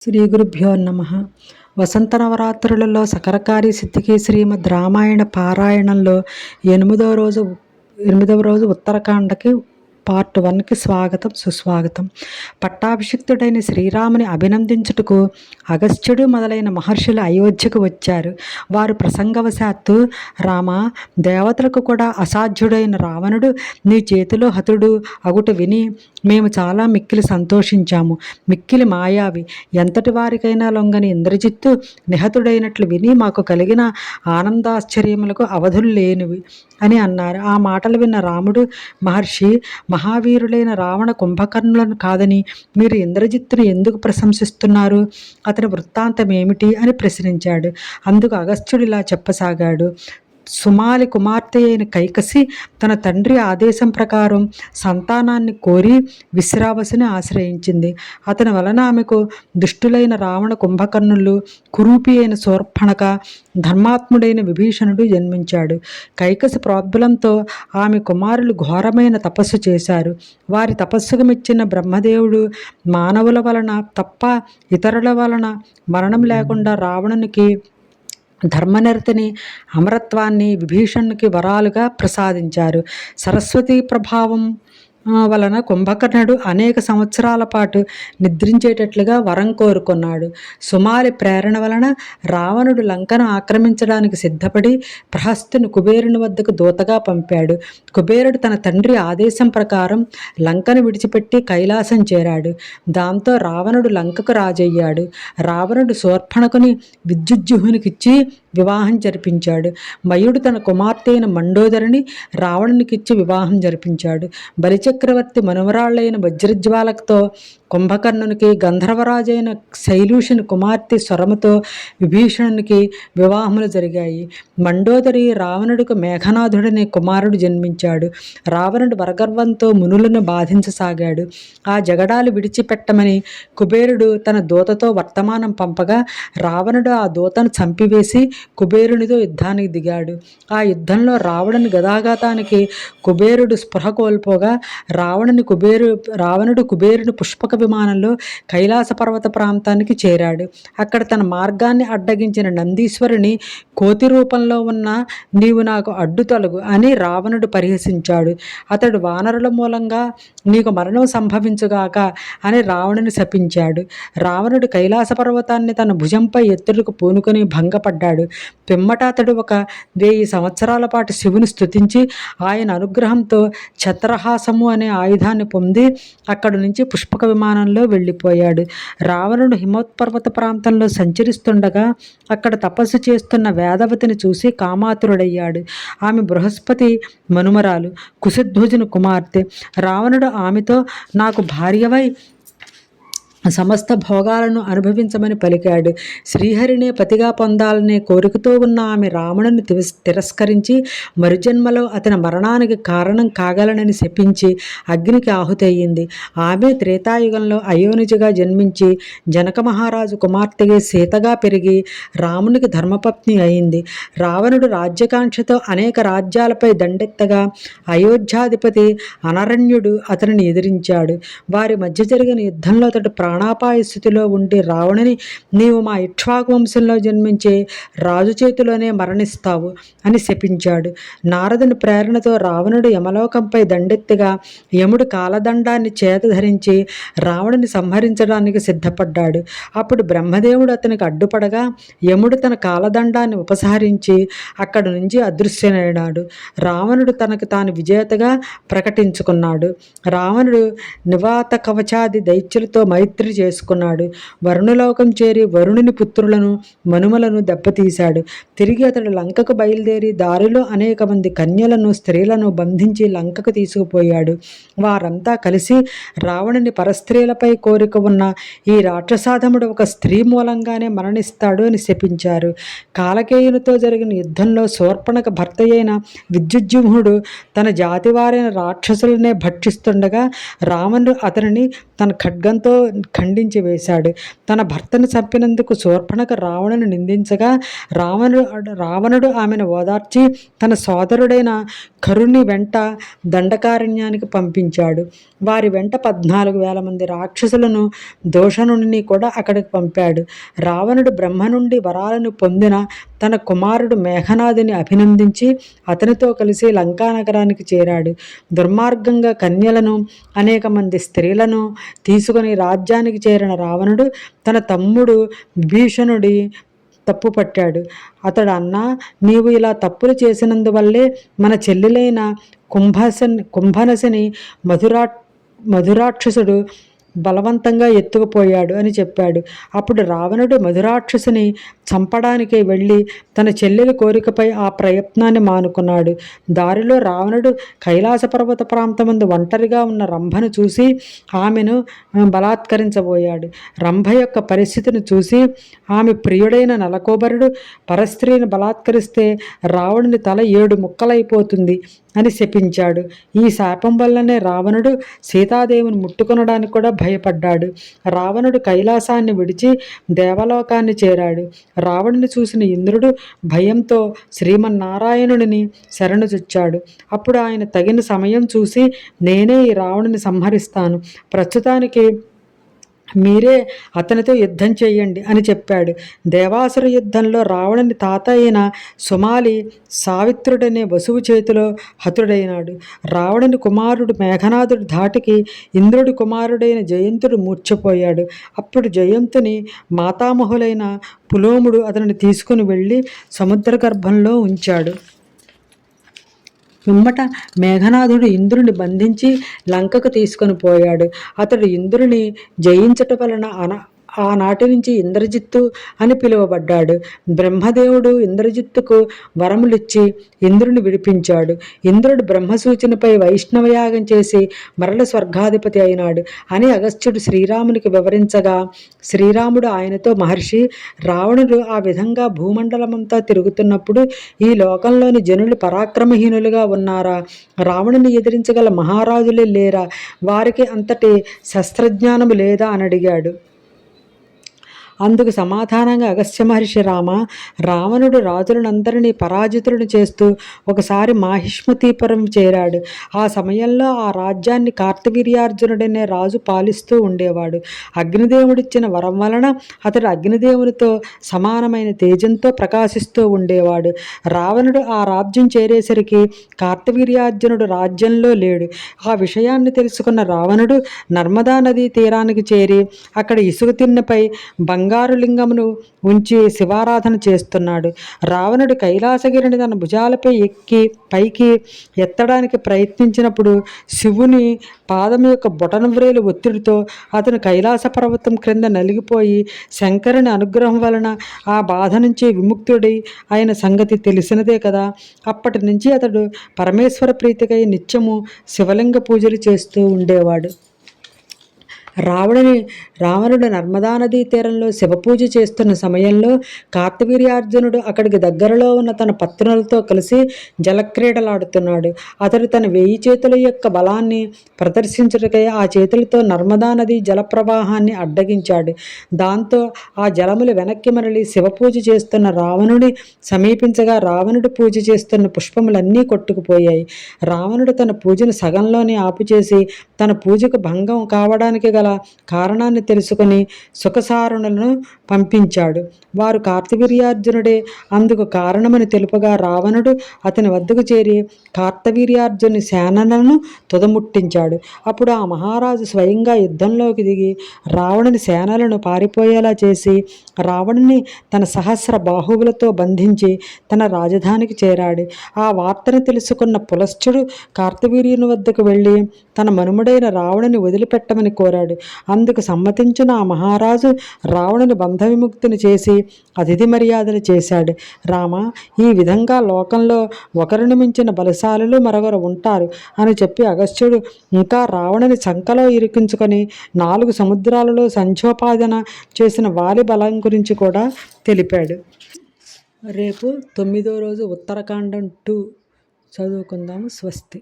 శ్రీ గురుభ్యో నమ. వసంత నవరాత్రులలో సకరకారి సిద్ధికి శ్రీమద్ రామాయణ పారాయణంలో ఎనిమిదవ రోజు ఉత్తరకాండకి పార్ట్ 1కి స్వాగతం సుస్వాగతం. పట్టాభిషిక్తుడైన శ్రీరాముని అభినందించుటకు అగస్త్యుడు మొదలైన మహర్షులు అయోధ్యకు వచ్చారు. వారు ప్రసంగవశాత్తు, రామ, దేవతలకు కూడా అసాధ్యుడైన రావణుడు నీ చేతిలో హతుడు అగుట విని మేము చాలా మిక్కిలి సంతోషించాము. మిక్కిలి మాయావి, ఎంతటి వారికైనా లొంగని ఇంద్రజిత్తు నిహతుడైనట్లు విని మాకు కలిగిన ఆనందాశ్చర్యములకు అవధులు లేనివి అని అన్నారు. ఆ మాటలు విన్న రాముడు, మహర్షి, మహావీరులైన రావణ కుంభకర్ణులను కాదని మీరు ఇంద్రజిత్తును ఎందుకు ప్రశంసిస్తున్నారు? అతని వృత్తాంతం ఏమిటి అని ప్రశ్నించాడు. అందుకు అగస్త్యుడు ఇలా చెప్పసాగాడు. సుమాలి కుమార్తె అయిన కైకసి తన తండ్రి ఆదేశం ప్రకారం సంతానాన్ని కోరి విశ్రావసుని ఆశ్రయించింది. అతని వలన ఆమెకు దుష్టులైన రావణ కుంభకర్ణులు, కురూపి అయిన శూర్పణఖ, ధర్మాత్ముడైన విభీషణుడు జన్మించాడు. కైకసి ప్రోద్బలంతో ఆమె కుమారులు ఘోరమైన తపస్సు చేశారు. వారి తపస్సుకు మెచ్చిన బ్రహ్మదేవుడు మానవుల వలన తప్ప ఇతరుల వలన మరణం లేకుండా రావణునికి ధర్మనిరతిని, అమరత్వాన్ని విభీషణునికి వరాలుగా ప్రసాదించారు. సరస్వతీ ప్రభావం వలన కుంభకర్ణుడు అనేక సంవత్సరాల పాటు నిద్రించేటట్లుగా వరం కోరుకున్నాడు. సుమాలి ప్రేరణ వలన రావణుడు లంకను ఆక్రమించడానికి సిద్ధపడి ప్రహస్తుని కుబేరుని వద్దకు దూతగా పంపాడు. కుబేరుడు తన తండ్రి ఆదేశం ప్రకారం లంకను విడిచిపెట్టి కైలాసం చేరాడు. దాంతో రావణుడు లంకకు రాజయ్యాడు. రావణుడు శూర్పణఖుని విద్యుజ్జుహునికిచ్చి వివాహం జరిపించాడు. మయుడు తన కుమార్తె అయిన మండోదరిని రావణునికిచ్చి వివాహం జరిపించాడు. బలిచక్రవర్తి మనుమరాళ్ళైన వజ్రజ్వాలకతో కుంభకర్ణునికి, గంధర్వరాజైన శైలూషుని కుమార్తె స్వరముతో విభీషణునికి వివాహములు జరిగాయి. మండోదరి రావణుడికి మేఘనాథుడనే కుమారుడు జన్మించాడు. రావణుడు వరగర్వంతో మునులను బాధించసాగాడు. ఆ జగడాలు విడిచిపెట్టమని కుబేరుడు తన దూతతో వర్తమానం పంపగా రావణుడు ఆ దూతను చంపివేసి కుబేరునితో యుద్ధానికి దిగాడు. ఆ యుద్ధంలో రావణుని గదాఘాతానికి కుబేరుడు స్పృహ కోల్పోగా రావణుడు కుబేరుని పుష్పక విమానంలో కైలాస పర్వత ప్రాంతానికి చేరాడు. అక్కడ తన మార్గాన్ని అడ్డగించిన నందీశ్వరుని కోతి రూపంలో ఉన్న నీవు నాకు అడ్డు తొలగు అని రావణుడు పరిహసించాడు. అతడు వానరుల మూలంగా నీకు మరణం సంభవించుగాక అని రావణుని శపించాడు. రావణుడు కైలాస పర్వతాన్ని తన భుజంపై ఎత్తులకు పూనుకొని భంగపడ్డాడు. పిమ్మట అతడు 1000 సంవత్సరాల పాటు శివుని స్తుతించి ఆయన అనుగ్రహంతో ఛత్రహాసము అనే ఆయుధాన్ని పొంది అక్కడి నుంచి పుష్పక విమానంలో వెళ్ళిపోయాడు. రావణుడు హిమోత్పర్వత ప్రాంతంలో సంచరిస్తుండగా అక్కడ తపస్సు చేస్తున్న వేదవతిని చూసి కామాతురుడయ్యాడు. ఆమె బృహస్పతి మనుమరాలు, కుశధ్వజుని కుమార్తె. రావణుడు ఆమెతో నాకు భార్యవై సమస్త భోగాలను అనుభవించమని పలికాడు. శ్రీహరినే పతిగా పొందాలనే కోరికతో ఉన్న ఆమె రావణుని తిరస్కరించి మరుజన్మలో అతని మరణానికి కారణం కాగలనని శపించి అగ్నికి ఆహుతయ్యింది. ఆమె త్రేతాయుగంలో అయోనిజగా జన్మించి జనక మహారాజు కుమార్తెగా సీతగా పెరిగి రామునికి ధర్మపత్ని అయింది. రావణుడు రాజ్యకాంక్షతో అనేక రాజ్యాలపై దండెత్తగా అయోధ్యాధిపతి అనరణ్యుడు అతనిని ఎదిరించాడు. వారి మధ్య జరిగిన యుద్ధంలో అతడు ప్రాణాపాయ స్థితిలో ఉండి రావణుని నీవు మా ఇక్ష్వాకు వంశంలో జన్మించే రాజు చేతిలోనే మరణిస్తావు అని శపించాడు. నారదుని ప్రేరణతో రావణుడు యమలోకంపై దండెత్తిగా యముడు కాలదండాన్ని చేత ధరించి రావణుని సంహరించడానికి సిద్ధపడ్డాడు. అప్పుడు బ్రహ్మదేవుడు అతనికి అడ్డుపడగా యముడు తన కాలదండాన్ని ఉపసంహరించి అక్కడి నుంచి అదృశ్యమైనాడు. రావణుడు తనకు తాను విజేతగా ప్రకటించుకున్నాడు. రావణుడు నివాత కవచాది దైత్యులతో మైత్రి చేసుకున్నాడు. వరుణలోకం చేరి వరుణుని పుత్రులను మనుమలను దెబ్బతీశాడు. తిరిగి అతడు లంకకు బయలుదేరి దారిలో అనేక మంది కన్యలను, స్త్రీలను బంధించి లంకకు తీసుకుపోయాడు. వారంతా కలిసి రావణుని పరస్త్రీలపై కోరిక ఉన్న ఈ రాక్షసాధముడు ఒక స్త్రీ మూలంగానే మరణిస్తాడు అని శపించారు. కాలకేయునితో జరిగిన యుద్ధంలో శూర్పణఖ భర్త అయిన విద్యుజ్జుమ్నుడు తన జాతివారైన రాక్షసులనే భక్షిస్తుండగా రావణుడు అతనిని తన ఖడ్గంతో ఖండించి వేశాడు. తన భర్తను చంపినందుకు శూర్పణఖ రావణుని నిందించగా రావణుడు ఆమెను ఓదార్చి తన సోదరుడైన కరుని వెంట దండకారణ్యానికి పంపించాడు. వారి వెంట 14,000 మంది రాక్షసులను దూషణుని కూడా అక్కడికి పంపాడు. రావణుడు బ్రహ్మ నుండి వరాలను పొందిన తన కుమారుడు మేఘనాథుని అభినందించి అతనితో కలిసి లంకానగరానికి చేరాడు. దుర్మార్గంగా కన్యలను అనేక మంది స్త్రీలను తీసుకుని రాజ్యానికి చేరిన రావణుడు తన తమ్ముడు విభీషణుడి తప్పు పట్టాడు. అతడు అన్నా, నీవు ఇలా తప్పులు చేసినందువల్లే మన చెల్లెలైన కుంభనసిని మధురాక్షసుడు బలవంతంగా ఎత్తుకుపోయాడు అని చెప్పాడు. అప్పుడు రావణుడు మధురాక్షసుని చంపడానికి వెళ్ళి తన చెల్లెలి కోరికపై ఆ ప్రయత్నాన్ని మానుకున్నాడు. దారిలో రావణుడు కైలాస పర్వత ప్రాంతమందు ఒంటరిగా ఉన్న రంభను చూసి ఆమెను బలాత్కరించబోయాడు. రంభ యొక్క పరిస్థితిని చూసి ఆమె ప్రియుడైన నలకోబరుడు పరస్త్రీని బలాత్కరిస్తే రావణుని తల 7 ముక్కలైపోతుంది అని శపించాడు. ఈ శాపం వల్లనే రావణుడు సీతాదేవిని ముట్టుకొనడానికి కూడా భయపడ్డాడు. రావణుడు కైలాసాన్ని విడిచి దేవలోకాన్ని చేరాడు. రావణుని చూసిన ఇంద్రుడు భయంతో శ్రీమన్నారాయణుడిని శరణుచొచ్చాడు. అప్పుడు ఆయన తగిన సమయం చూసి, నేనే ఈ రావణుని సంహరిస్తాను, ప్రస్తుతానికి మీరే అతనితో యుద్ధం చేయండి అని చెప్పాడు. దేవాసుర యుద్ధంలో రావణుని తాత అయిన సుమాలి సావిత్రుడనే వసువు చేతిలో హతుడైనాడు. రావణుని కుమారుడు మేఘనాథుడి ధాటికి ఇంద్రుడి కుమారుడైన జయంతుడు మూర్ఛపోయాడు. అప్పుడు జయంతుని మాతామహులైన పులోముడు అతనిని తీసుకుని వెళ్ళి సముద్ర గర్భంలో ఉంచాడు. పిమ్మట మేఘనాథుడు ఇంద్రుని బంధించి లంకకు తీసుకొని పోయాడు. అతడు ఇంద్రుని జయించట వలన ఆనాటి నుంచి ఇంద్రజిత్తు అని పిలువబడ్డాడు. బ్రహ్మదేవుడు ఇంద్రజిత్తుకు వరములిచ్చి ఇంద్రుని విడిపించాడు. ఇంద్రుడు బ్రహ్మసూచనపై వైష్ణవయాగం చేసి మరల స్వర్గాధిపతి అయినాడు అని అగస్త్యుడు శ్రీరామునికి వివరించగా, శ్రీరాముడు ఆయనతో, మహర్షి, రావణుడు ఆ విధంగా భూమండలమంతా తిరుగుతున్నప్పుడు ఈ లోకంలోని జనులు పరాక్రమహీనులుగా ఉన్నారా? రావణుని ఎదిరించగల మహారాజులే లేరా? వారికి అంతటి శస్త్రజ్ఞానము లేదా అని అడిగాడు. అందుకు సమాధానంగా అగస్త్య మహర్షి, రావణుడు రాజులనందరినీ పరాజితులను చేస్తూ ఒకసారి మాహిష్మతీపురం చేరాడు. ఆ సమయంలో ఆ రాజ్యాన్ని కార్తవీర్యార్జునుడనే రాజు పాలిస్తూ ఉండేవాడు. అగ్నిదేవుడిచ్చిన వరం వలన అతడు అగ్నిదేవునితో సమానమైన తేజంతో ప్రకాశిస్తూ ఉండేవాడు. రావణుడు ఆ రాజ్యం చేరేసరికి కార్తవీర్యార్జునుడు రాజ్యంలో లేడు. ఆ విషయాన్ని తెలుసుకున్న రావణుడు నర్మదా నదీ తీరానికి చేరి అక్కడ ఇసుక తిన్నెపై బంగారు లింగమును ఉంచి శివారాధన చేస్తున్నాడు. రావణుడు కైలాసగిరిని తన భుజాలపై పైకి ఎత్తడానికి ప్రయత్నించినప్పుడు శివుని పాదం యొక్క బొటనవ్రేలు ఒత్తిడితో అతను కైలాస పర్వతం క్రింద నలిగిపోయి శంకరుని అనుగ్రహం వలన ఆ బాధ నుంచి విముక్తుడై అయిన సంగతి తెలిసినదే కదా. అప్పటి నుంచి అతడు పరమేశ్వర ప్రీతికై నిత్యము శివలింగ పూజలు చేస్తూ ఉండేవాడు. రావణుడు నర్మదా నదీ తీరంలో శివపూజ చేస్తున్న సమయంలో కార్తవీర్యార్జునుడు అక్కడికి దగ్గరలో ఉన్న తన పత్నులతో కలిసి జలక్రీడలాడుతున్నాడు. అతడు తన 1000 చేతుల యొక్క బలాన్ని ప్రదర్శించుటకై ఆ చేతులతో నర్మదా నది జలప్రవాహాన్ని అడ్డగించాడు. దాంతో ఆ జలములు వెనక్కి మరలి శివపూజ చేస్తున్న రావణుడి సమీపించగా రావణుడు పూజ చేస్తున్న పుష్పములన్నీ కొట్టుకుపోయాయి. రావణుడు తన పూజను సగంలోనే ఆపుచేసి తన పూజకు భంగం కావడానికి గల కారణాన్ని తెలుసుకొని సుఖసారణులను పంపించాడు. వారు కార్తవీర్యార్జునుడే అందుకు కారణమని తెలుపగా రావణుడు అతని వద్దకు చేరి కార్తవీర్యార్జుని సేనలను తుదముట్టించాడు. అప్పుడు ఆ మహారాజు స్వయంగా యుద్ధంలోకి దిగి రావణుని సేనలను పారిపోయేలా చేసి రావణుని తన సహస్ర బాహువులతో బంధించి తన రాజధానికి చేరాడు. ఆ వార్తను తెలుసుకున్న పులశ్చుడు కార్తవీర్యుని వద్దకు వెళ్ళి తన మనుమడైన రావణుని వదిలిపెట్టమని కోరాడు. అందుకు సమ్మతించిన ఆ మహారాజు రావణుని బంధ విముక్తిని చేసి అతిథి మర్యాదలు చేశాడు. ఈ విధంగా లోకంలో ఒకరిని మించిన బలశాలులు మరొకరు ఉంటారు అని చెప్పి అగస్త్యుడు ఇంకా రావణుని సంకలో ఇరికించుకొని 4 సముద్రాలలో సంధ్యోపాదన చేసిన వాలి బలం గురించి కూడా తెలిపాడు. రేపు 9వ రోజు ఉత్తరకాండం 2 చదువుకుందాము. స్వస్తి.